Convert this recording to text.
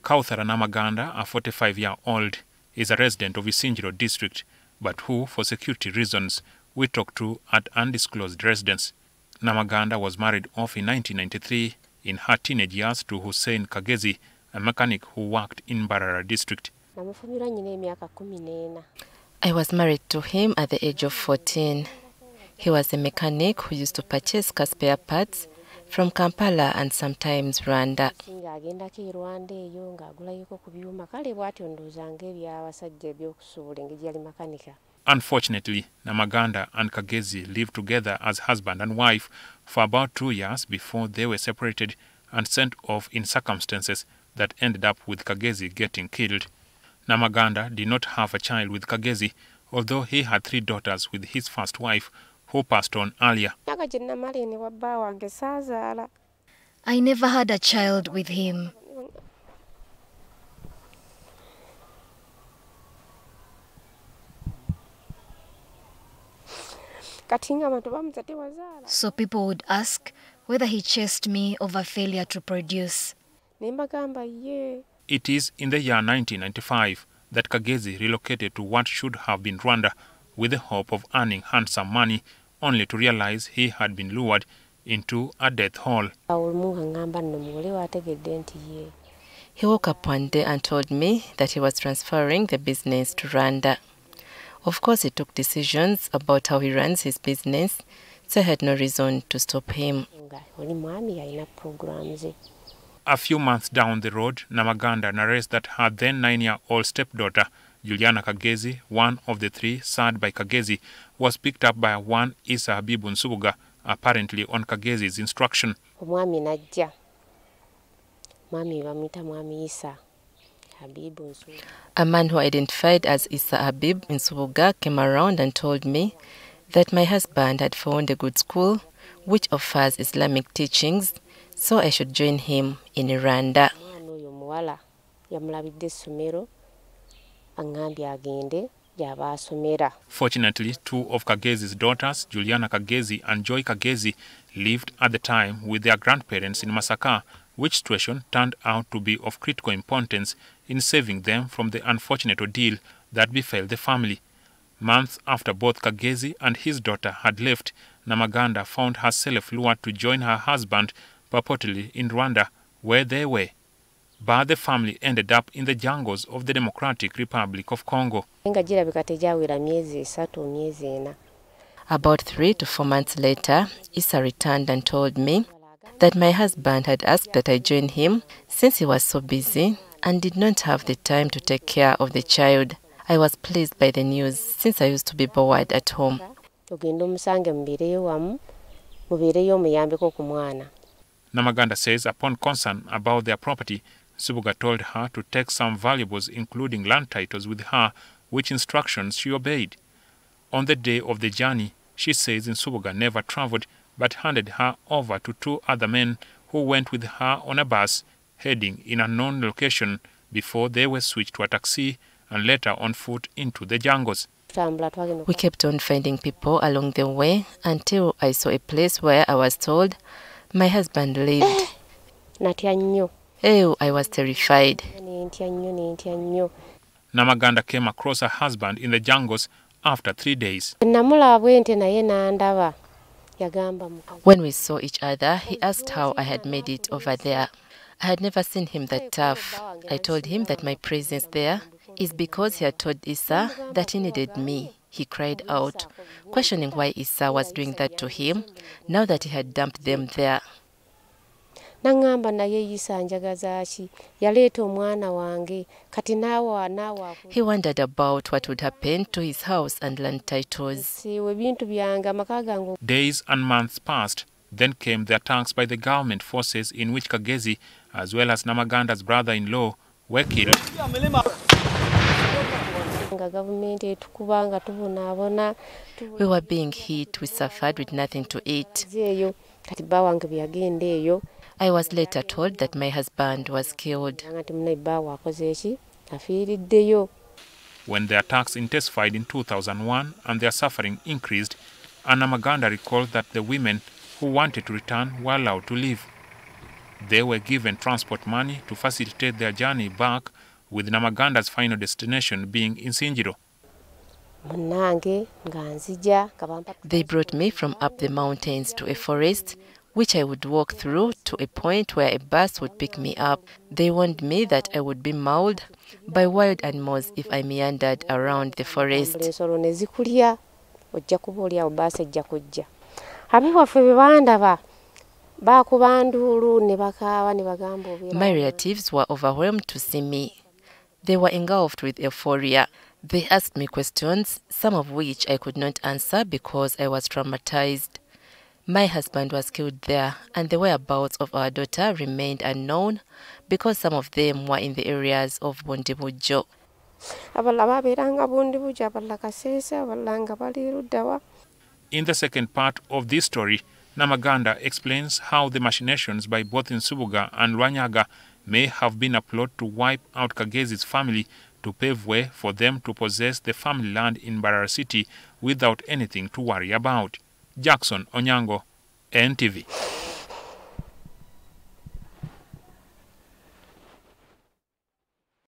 Kauthara Namaganda, a 45-year-old, is a resident of Isinjiro district, but who, for security reasons, we talked to at undisclosed residence. Namaganda was married off in 1993 in her teenage years to Hussein Kagezi, a mechanic who worked in Mbarara district. I was married to him at the age of 14. He was a mechanic who used to purchase car spare parts from Kampala and sometimes Rwanda. Unfortunately, Namaganda and Kagezi lived together as husband and wife for about 2 years before they were separated and sent off in circumstances that ended up with Kagezi getting killed. Namaganda did not have a child with Kagezi, although he had 3 daughters with his first wife, who passed on earlier. I never had a child with him. So people would ask whether he chased me over failure to produce. It is in the year 1995 that Kagezi relocated to what should have been Rwanda with the hope of earning handsome money, only to realize he had been lured into a death hole. He woke up one day and told me that he was transferring the business to Rwanda. Of course, he took decisions about how he runs his business, so I had no reason to stop him. A few months down the road, Namaganda narrates that her then 9-year-old stepdaughter, Juliana Kagezi, one of the 3 sad by Kagezi, was picked up by one Issa Habibu Nsubuga, apparently on Kagezi's instruction. A man who identified as Issa Habib Nsubuga came around and told me that my husband had found a good school which offers Islamic teachings, so I should join him in Rwanda. Fortunately, 2 of Kagezi's daughters, Juliana Kagezi and Joy Kagezi, lived at the time with their grandparents in Masaka, which situation turned out to be of critical importance in saving them from the unfortunate ordeal that befell the family. Months after both Kagezi and his daughter had left, Namaganda found herself lured to join her husband, purportedly in Rwanda, where they were. But the family ended up in the jungles of the Democratic Republic of Congo. About 3 to 4 months later, Issa returned and told me that my husband had asked that I join him since he was so busy and did not have the time to take care of the child. I was pleased by the news since I used to be bored at home. Namaganda says upon concern about their property, Nsubuga told her to take some valuables including land titles with her, which instructions she obeyed. On the day of the journey, she says Nsubuga never traveled but handed her over to 2 other men who went with her on a bus heading in a known location before they were switched to a taxi and later on foot into the jungles. We kept on finding people along the way until I saw a place where I was told my husband lived. I was terrified. Namaganda came across her husband in the jungles after 3 days. When we saw each other, he asked how I had made it over there. I had never seen him that tough. I told him that my presence there is because he had told Issa that he needed me. He cried out, questioning why Issa was doing that to him, now that he had dumped them there. He wondered about what would happen to his house and land titles. Days and months passed. Then came the attacks by the government forces in which Kagezi, as well as Namaganda's brother-in-law, were killed. We were being hit. We suffered with nothing to eat. I was later told that my husband was killed. When the attacks intensified in 2001 and their suffering increased, Namaganda recalled that the women who wanted to return were allowed to leave. They were given transport money to facilitate their journey back, with Namaganda's final destination being in Sinjiro. They brought me from up the mountains to a forest, which I would walk through to a point where a bus would pick me up. They warned me that I would be mauled by wild animals if I meandered around the forest. My relatives were overwhelmed to see me. They were engulfed with euphoria. They asked me questions, some of which I could not answer because I was traumatized. My husband was killed there, and the whereabouts of our daughter remained unknown because some of them were in the areas of Bundibujo. In the second part of this story, Namaganda explains how the machinations by both Nsubuga and Lwanyaga may have been a plot to wipe out Kagezi's family to pave way for them to possess the family land in Mbarara City without anything to worry about. Jackson Onyango, NTV.